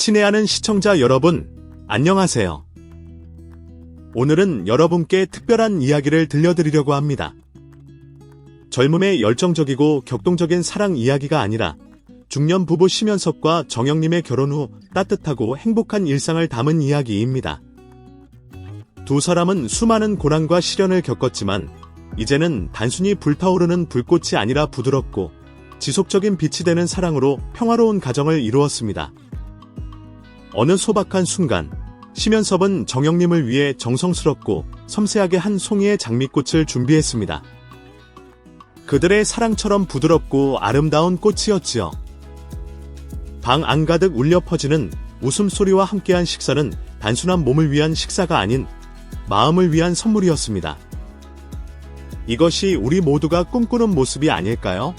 친애하는 시청자 여러분, 안녕하세요. 오늘은 여러분께 특별한 이야기를 들려드리려고 합니다. 젊음의 열정적이고 격동적인 사랑 이야기가 아니라 중년 부부 심연섭과 정영님의 결혼 후 따뜻하고 행복한 일상을 담은 이야기입니다. 두 사람은 수많은 고난과 시련을 겪었지만 이제는 단순히 불타오르는 불꽃이 아니라 부드럽고 지속적인 빛이 되는 사랑으로 평화로운 가정을 이루었습니다. 어느 소박한 순간, 심연섭은 정영님을 위해 정성스럽고 섬세하게 한 송이의 장미꽃을 준비했습니다. 그들의 사랑처럼 부드럽고 아름다운 꽃이었지요. 방 안가득 울려 퍼지는 웃음소리와 함께한 식사는 단순한 몸을 위한 식사가 아닌 마음을 위한 선물이었습니다. 이것이 우리 모두가 꿈꾸는 모습이 아닐까요?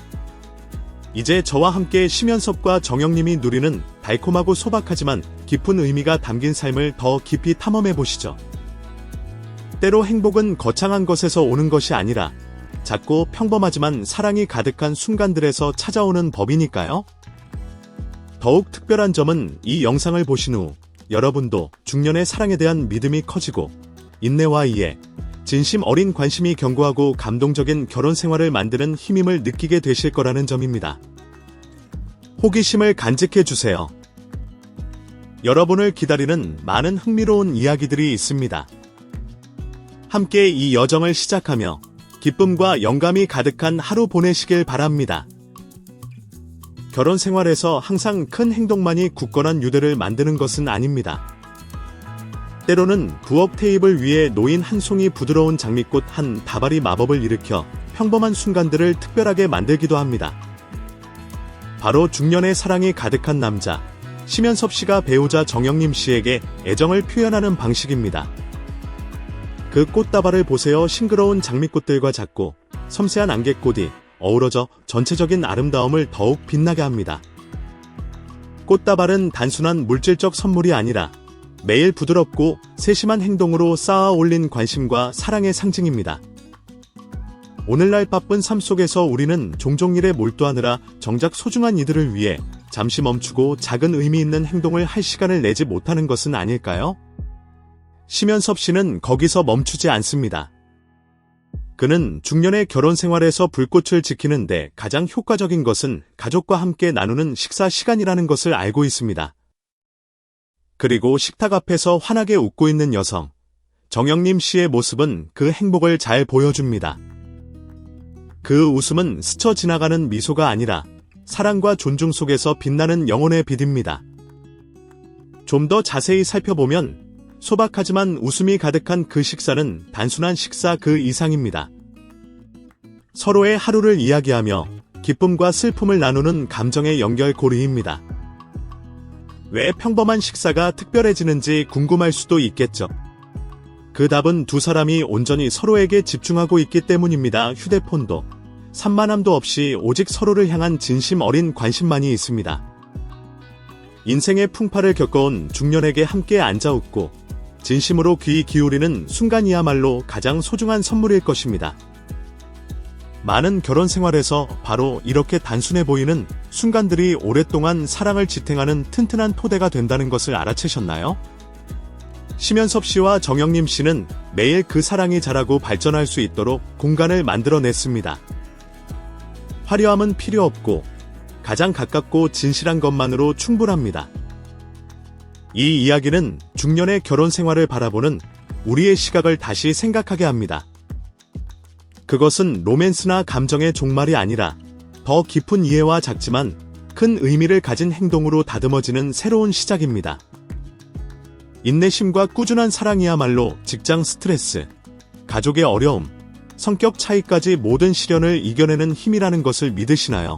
이제 저와 함께 심연섭과 정영님이 누리는 달콤하고 소박하지만 깊은 의미가 담긴 삶을 더 깊이 탐험해 보시죠. 때로 행복은 거창한 것에서 오는 것이 아니라 작고 평범하지만 사랑이 가득한 순간들에서 찾아오는 법이니까요. 더욱 특별한 점은 이 영상을 보신 후 여러분도 중년의 사랑에 대한 믿음이 커지고 인내와 이해, 진심 어린 관심이 견고하고 감동적인 결혼 생활을 만드는 힘임을 느끼게 되실 거라는 점입니다. 호기심을 간직해주세요. 여러분을 기다리는 많은 흥미로운 이야기들이 있습니다. 함께 이 여정을 시작하며 기쁨과 영감이 가득한 하루 보내시길 바랍니다. 결혼 생활에서 항상 큰 행동만이 굳건한 유대를 만드는 것은 아닙니다. 때로는 부엌 테이블 위에 놓인 한 송이 부드러운 장미꽃 한 다발이 마법을 일으켜 평범한 순간들을 특별하게 만들기도 합니다. 바로 중년의 사랑이 가득한 남자, 심연섭 씨가 배우자 정영님 씨에게 애정을 표현하는 방식입니다. 그 꽃다발을 보세요. 싱그러운 장미꽃들과 작고 섬세한 안개꽃이 어우러져 전체적인 아름다움을 더욱 빛나게 합니다. 꽃다발은 단순한 물질적 선물이 아니라 매일 부드럽고 세심한 행동으로 쌓아 올린 관심과 사랑의 상징입니다. 오늘날 바쁜 삶 속에서 우리는 종종 일에 몰두하느라 정작 소중한 이들을 위해 잠시 멈추고 작은 의미 있는 행동을 할 시간을 내지 못하는 것은 아닐까요? 심연섭 씨는 거기서 멈추지 않습니다. 그는 중년의 결혼 생활에서 불꽃을 지키는데 가장 효과적인 것은 가족과 함께 나누는 식사 시간이라는 것을 알고 있습니다. 그리고 식탁 앞에서 환하게 웃고 있는 여성, 정영님 씨의 모습은 그 행복을 잘 보여줍니다. 그 웃음은 스쳐 지나가는 미소가 아니라 사랑과 존중 속에서 빛나는 영혼의 빛입니다. 좀 더 자세히 살펴보면 소박하지만 웃음이 가득한 그 식사는 단순한 식사 그 이상입니다. 서로의 하루를 이야기하며 기쁨과 슬픔을 나누는 감정의 연결고리입니다. 왜 평범한 식사가 특별해지는지 궁금할 수도 있겠죠. 그 답은 두 사람이 온전히 서로에게 집중하고 있기 때문입니다. 휴대폰도 산만함도 없이 오직 서로를 향한 진심 어린 관심만이 있습니다. 인생의 풍파를 겪어온 중년에게 함께 앉아 웃고 진심으로 귀 기울이는 순간이야말로 가장 소중한 선물일 것입니다. 많은 결혼 생활에서 바로 이렇게 단순해 보이는 순간들이 오랫동안 사랑을 지탱하는 튼튼한 토대가 된다는 것을 알아채셨나요? 심연섭 씨와 정영님 씨는 매일 그 사랑이 자라고 발전할 수 있도록 공간을 만들어냈습니다. 화려함은 필요 없고 가장 가깝고 진실한 것만으로 충분합니다. 이 이야기는 중년의 결혼 생활을 바라보는 우리의 시각을 다시 생각하게 합니다. 그것은 로맨스나 감정의 종말이 아니라 더 깊은 이해와 작지만 큰 의미를 가진 행동으로 다듬어지는 새로운 시작입니다. 인내심과 꾸준한 사랑이야말로 직장 스트레스, 가족의 어려움, 성격 차이까지 모든 시련을 이겨내는 힘이라는 것을 믿으시나요?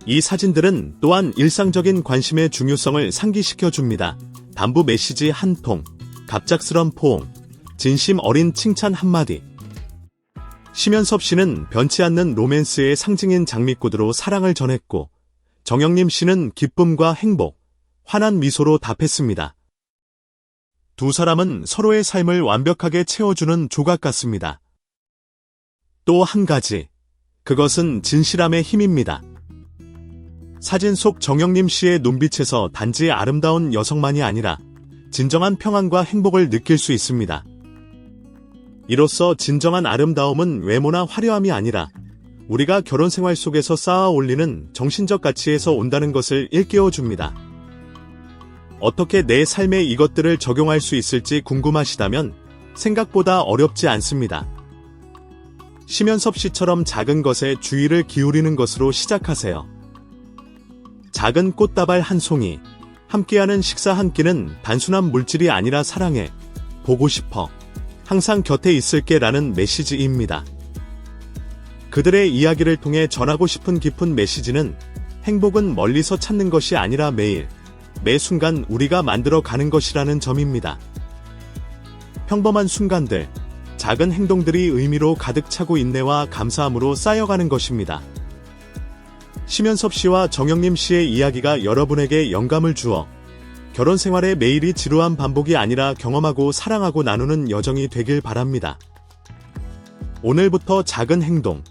이 사진들은 또한 일상적인 관심의 중요성을 상기시켜 줍니다. 단부 메시지 한 통, 갑작스런 포옹, 진심 어린 칭찬 한마디. 심연섭 씨는 변치 않는 로맨스의 상징인 장미꽃으로 사랑을 전했고 정영님 씨는 기쁨과 행복, 환한 미소로 답했습니다. 두 사람은 서로의 삶을 완벽하게 채워주는 조각 같습니다. 또 한 가지, 그것은 진실함의 힘입니다. 사진 속 정영림 씨의 눈빛에서 단지 아름다운 여성만이 아니라 진정한 평안과 행복을 느낄 수 있습니다. 이로써 진정한 아름다움은 외모나 화려함이 아니라 우리가 결혼 생활 속에서 쌓아 올리는 정신적 가치에서 온다는 것을 일깨워 줍니다. 어떻게 내 삶에 이것들을 적용할 수 있을지 궁금하시다면 생각보다 어렵지 않습니다. 심연섭 씨처럼 작은 것에 주의를 기울이는 것으로 시작하세요. 작은 꽃다발 한 송이, 함께하는 식사 한 끼는 단순한 물질이 아니라 사랑해, 보고 싶어, 항상 곁에 있을게 라는 메시지입니다. 그들의 이야기를 통해 전하고 싶은 깊은 메시지는 행복은 멀리서 찾는 것이 아니라 매일, 매 순간 우리가 만들어 가는 것이라는 점입니다. 평범한 순간들, 작은 행동들이 의미로 가득 차고 인내와 감사함으로 쌓여가는 것입니다. 심연섭 씨와 정영림 씨의 이야기가 여러분에게 영감을 주어 결혼 생활의 매일이 지루한 반복이 아니라 경험하고 사랑하고 나누는 여정이 되길 바랍니다. 오늘부터 작은 행동,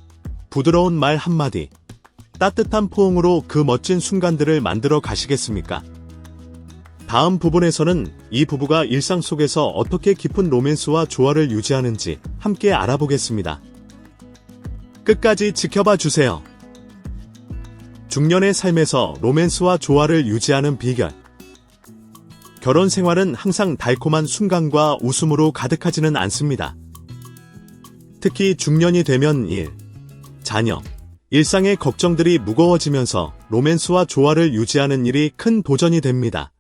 부드러운 말 한마디, 따뜻한 포옹으로 그 멋진 순간들을 만들어 가시겠습니까? 다음 부분에서는 이 부부가 일상 속에서 어떻게 깊은 로맨스와 조화를 유지하는지 함께 알아보겠습니다. 끝까지 지켜봐 주세요. 중년의 삶에서 로맨스와 조화를 유지하는 비결. 결혼 생활은 항상 달콤한 순간과 웃음으로 가득하지는 않습니다. 특히 중년이 되면 일, 자녀, 일상의 걱정들이 무거워지면서 로맨스와 조화를 유지하는 일이 큰 도전이 됩니다.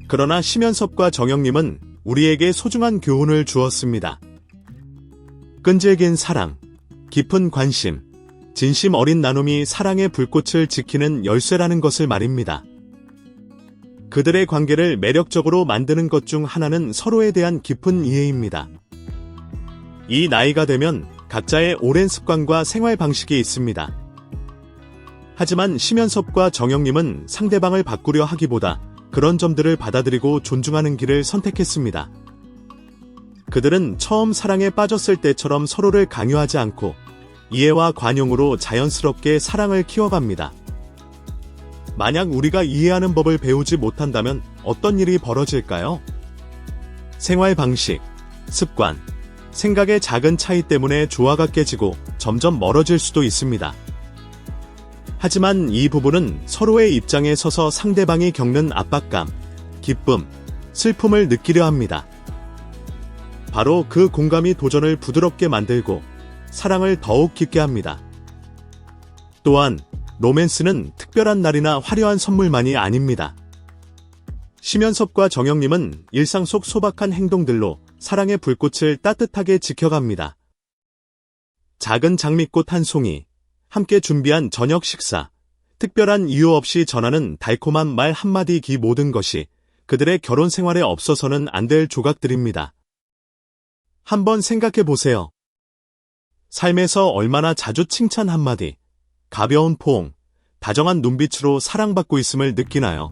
그러나 심연섭과 정영림은 우리에게 소중한 교훈을 주었습니다. 끈질긴 사랑, 깊은 관심, 진심 어린 나눔이 사랑의 불꽃을 지키는 열쇠라는 것을 말입니다. 그들의 관계를 매력적으로 만드는 것 중 하나는 서로에 대한 깊은 이해입니다. 이 나이가 되면 각자의 오랜 습관과 생활 방식이 있습니다. 하지만 심연섭과 정영림은 상대방을 바꾸려 하기보다 그런 점들을 받아들이고 존중하는 길을 선택했습니다. 그들은 처음 사랑에 빠졌을 때처럼 서로를 강요하지 않고 이해와 관용으로 자연스럽게 사랑을 키워갑니다. 만약 우리가 이해하는 법을 배우지 못한다면 어떤 일이 벌어질까요? 생활 방식, 습관, 생각의 작은 차이 때문에 조화가 깨지고 점점 멀어질 수도 있습니다. 하지만 이 부분은 서로의 입장에 서서 상대방이 겪는 압박감, 기쁨, 슬픔을 느끼려 합니다. 바로 그 공감이 도전을 부드럽게 만들고 사랑을 더욱 깊게 합니다. 또한 로맨스는 특별한 날이나 화려한 선물만이 아닙니다. 심연섭과 정영림은 일상 속 소박한 행동들로 사랑의 불꽃을 따뜻하게 지켜갑니다. 작은 장미꽃 한 송이, 함께 준비한 저녁 식사, 특별한 이유 없이 전하는 달콤한 말 한마디 기 모든 것이 그들의 결혼 생활에 없어서는 안 될 조각들입니다. 한번 생각해 보세요. 삶에서 얼마나 자주 칭찬 한마디, 가벼운 포옹, 다정한 눈빛으로 사랑받고 있음을 느끼나요?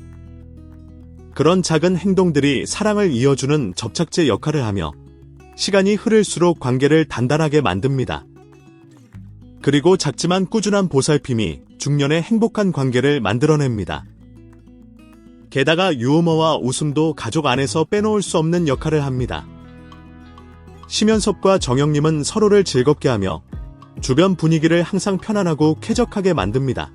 그런 작은 행동들이 사랑을 이어주는 접착제 역할을 하며 시간이 흐를수록 관계를 단단하게 만듭니다. 그리고 작지만 꾸준한 보살핌이 중년의 행복한 관계를 만들어냅니다. 게다가 유머와 웃음도 가족 안에서 빼놓을 수 없는 역할을 합니다. 심연섭과 정영림은 서로를 즐겁게 하며 주변 분위기를 항상 편안하고 쾌적하게 만듭니다.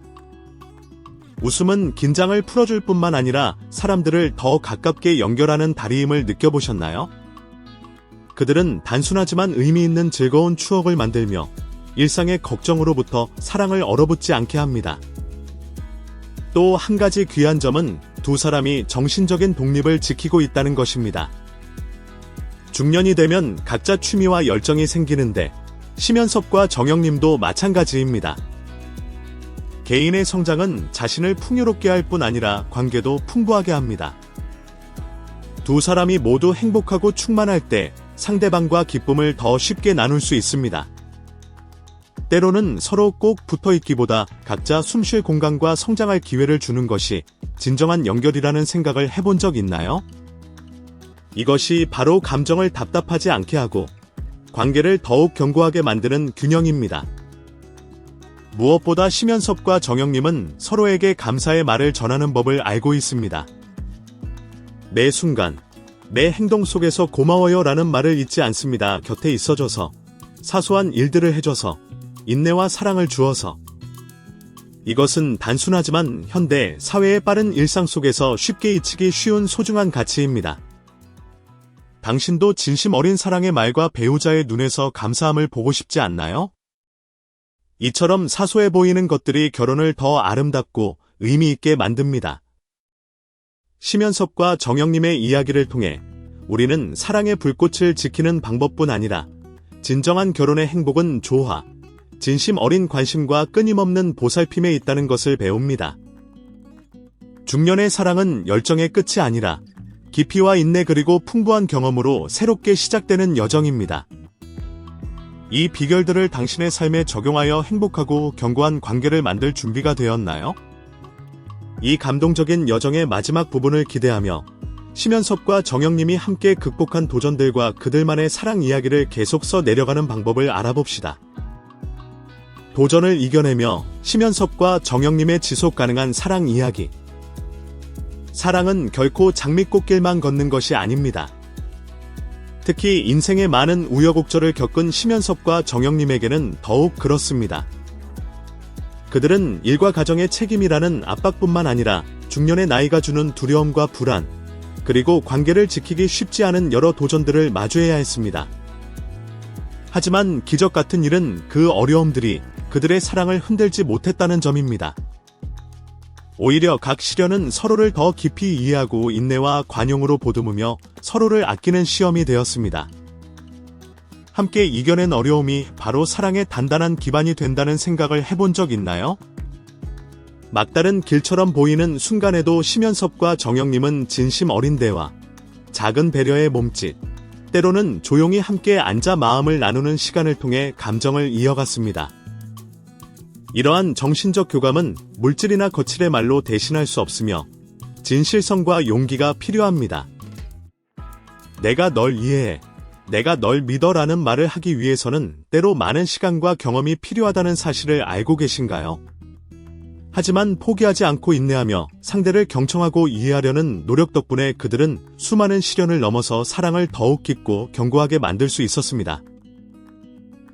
웃음은 긴장을 풀어줄 뿐만 아니라 사람들을 더 가깝게 연결하는 다리임을 느껴보셨나요? 그들은 단순하지만 의미 있는 즐거운 추억을 만들며 일상의 걱정으로부터 사랑을 얼어붙지 않게 합니다. 또 한 가지 귀한 점은 두 사람이 정신적인 독립을 지키고 있다는 것입니다. 중년이 되면 각자 취미와 열정이 생기는데 심연섭과 정영림도 마찬가지입니다. 개인의 성장은 자신을 풍요롭게 할 뿐 아니라 관계도 풍부하게 합니다. 두 사람이 모두 행복하고 충만할 때 상대방과 기쁨을 더 쉽게 나눌 수 있습니다. 때로는 서로 꼭 붙어있기보다 각자 숨쉴 공간과 성장할 기회를 주는 것이 진정한 연결이라는 생각을 해본 적 있나요? 이것이 바로 감정을 답답하지 않게 하고 관계를 더욱 견고하게 만드는 균형입니다. 무엇보다 심연섭과 정영님은 서로에게 감사의 말을 전하는 법을 알고 있습니다. 매 순간, 매 행동 속에서 고마워요 라는 말을 잊지 않습니다. 곁에 있어줘서, 사소한 일들을 해줘서, 인내와 사랑을 주어서. 이것은 단순하지만 현대 사회의 빠른 일상 속에서 쉽게 잊히기 쉬운 소중한 가치입니다. 당신도 진심 어린 사랑의 말과 배우자의 눈에서 감사함을 보고 싶지 않나요? 이처럼 사소해 보이는 것들이 결혼을 더 아름답고 의미 있게 만듭니다. 심연섭과 정영님의 이야기를 통해 우리는 사랑의 불꽃을 지키는 방법뿐 아니라 진정한 결혼의 행복은 조화, 진심 어린 관심과 끊임없는 보살핌에 있다는 것을 배웁니다. 중년의 사랑은 열정의 끝이 아니라 깊이와 인내 그리고 풍부한 경험으로 새롭게 시작되는 여정입니다. 이 비결들을 당신의 삶에 적용하여 행복하고 견고한 관계를 만들 준비가 되었나요? 이 감동적인 여정의 마지막 부분을 기대하며 심연섭과 정영님이 함께 극복한 도전들과 그들만의 사랑 이야기를 계속 써 내려가는 방법을 알아봅시다. 도전을 이겨내며 심연섭과 정영님의 지속 가능한 사랑 이야기. 사랑은 결코 장미꽃길만 걷는 것이 아닙니다. 특히 인생의 많은 우여곡절을 겪은 심연섭과 정영님에게는 더욱 그렇습니다. 그들은 일과 가정의 책임이라는 압박뿐만 아니라 중년의 나이가 주는 두려움과 불안, 그리고 관계를 지키기 쉽지 않은 여러 도전들을 마주해야 했습니다. 하지만 기적 같은 일은 그 어려움들이 그들의 사랑을 흔들지 못했다는 점입니다. 오히려 각 시련은 서로를 더 깊이 이해하고 인내와 관용으로 보듬으며 서로를 아끼는 시험이 되었습니다. 함께 이겨낸 어려움이 바로 사랑의 단단한 기반이 된다는 생각을 해본 적 있나요? 막다른 길처럼 보이는 순간에도 심연섭과 정영님은 진심 어린 대화, 작은 배려의 몸짓, 때로는 조용히 함께 앉아 마음을 나누는 시간을 통해 감정을 이어갔습니다. 이러한 정신적 교감은 물질이나 거칠의 말로 대신할 수 없으며 진실성과 용기가 필요합니다. 내가 널 이해해, 내가 널 믿어라는 말을 하기 위해서는 때로 많은 시간과 경험이 필요하다는 사실을 알고 계신가요? 하지만 포기하지 않고 인내하며 상대를 경청하고 이해하려는 노력 덕분에 그들은 수많은 시련을 넘어서 사랑을 더욱 깊고 견고하게 만들 수 있었습니다.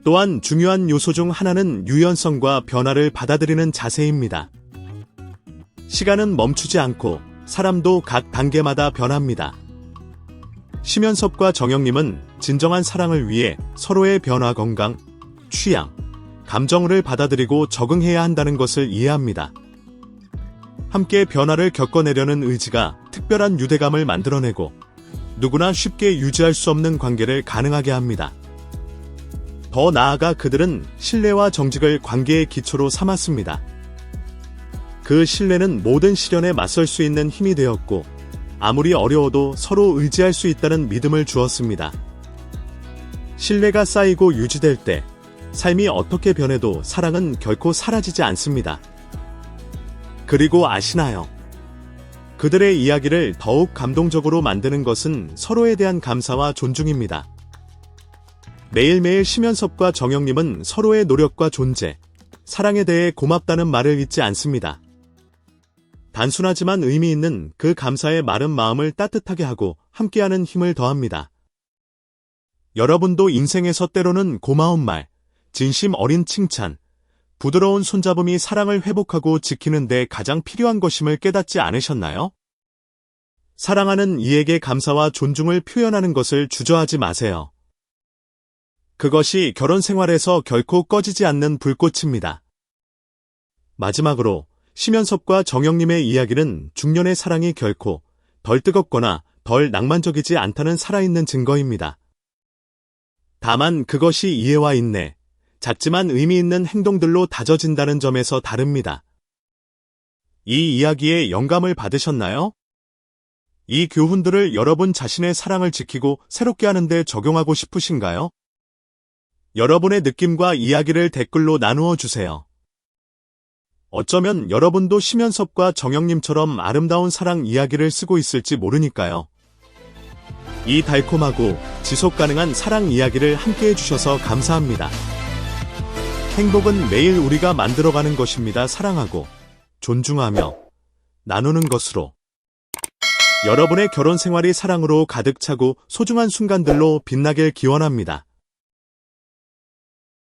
또한 중요한 요소 중 하나는 유연성과 변화를 받아들이는 자세입니다. 시간은 멈추지 않고 사람도 각 단계마다 변합니다. 심연섭과 정영님은 진정한 사랑을 위해 서로의 변화 건강, 취향, 감정을 받아들이고 적응해야 한다는 것을 이해합니다. 함께 변화를 겪어내려는 의지가 특별한 유대감을 만들어내고 누구나 쉽게 유지할 수 없는 관계를 가능하게 합니다. 더 나아가 그들은 신뢰와 정직을 관계의 기초로 삼았습니다. 그 신뢰는 모든 시련에 맞설 수 있는 힘이 되었고 아무리 어려워도 서로 의지할 수 있다는 믿음을 주었습니다. 신뢰가 쌓이고 유지될 때 삶이 어떻게 변해도 사랑은 결코 사라지지 않습니다. 그리고 아시나요? 그들의 이야기를 더욱 감동적으로 만드는 것은 서로에 대한 감사와 존중입니다. 매일매일 심연섭과 정영님은 서로의 노력과 존재, 사랑에 대해 고맙다는 말을 잊지 않습니다. 단순하지만 의미 있는 그 감사의 마른 마음을 따뜻하게 하고 함께하는 힘을 더합니다. 여러분도 인생에서 때로는 고마운 말, 진심 어린 칭찬, 부드러운 손잡음이 사랑을 회복하고 지키는 데 가장 필요한 것임을 깨닫지 않으셨나요? 사랑하는 이에게 감사와 존중을 표현하는 것을 주저하지 마세요. 그것이 결혼 생활에서 결코 꺼지지 않는 불꽃입니다. 마지막으로 심연섭과 정영님의 이야기는 중년의 사랑이 결코 덜 뜨겁거나 덜 낭만적이지 않다는 살아있는 증거입니다. 다만 그것이 이해와 인내, 작지만 의미 있는 행동들로 다져진다는 점에서 다릅니다. 이 이야기에 영감을 받으셨나요? 이 교훈들을 여러분 자신의 사랑을 지키고 새롭게 하는 데 적용하고 싶으신가요? 여러분의 느낌과 이야기를 댓글로 나누어 주세요. 어쩌면 여러분도 심연섭과 정영님처럼 아름다운 사랑 이야기를 쓰고 있을지 모르니까요. 이 달콤하고 지속 가능한 사랑 이야기를 함께 해주셔서 감사합니다. 행복은 매일 우리가 만들어가는 것입니다. 사랑하고 존중하며 나누는 것으로. 여러분의 결혼 생활이 사랑으로 가득 차고 소중한 순간들로 빛나길 기원합니다.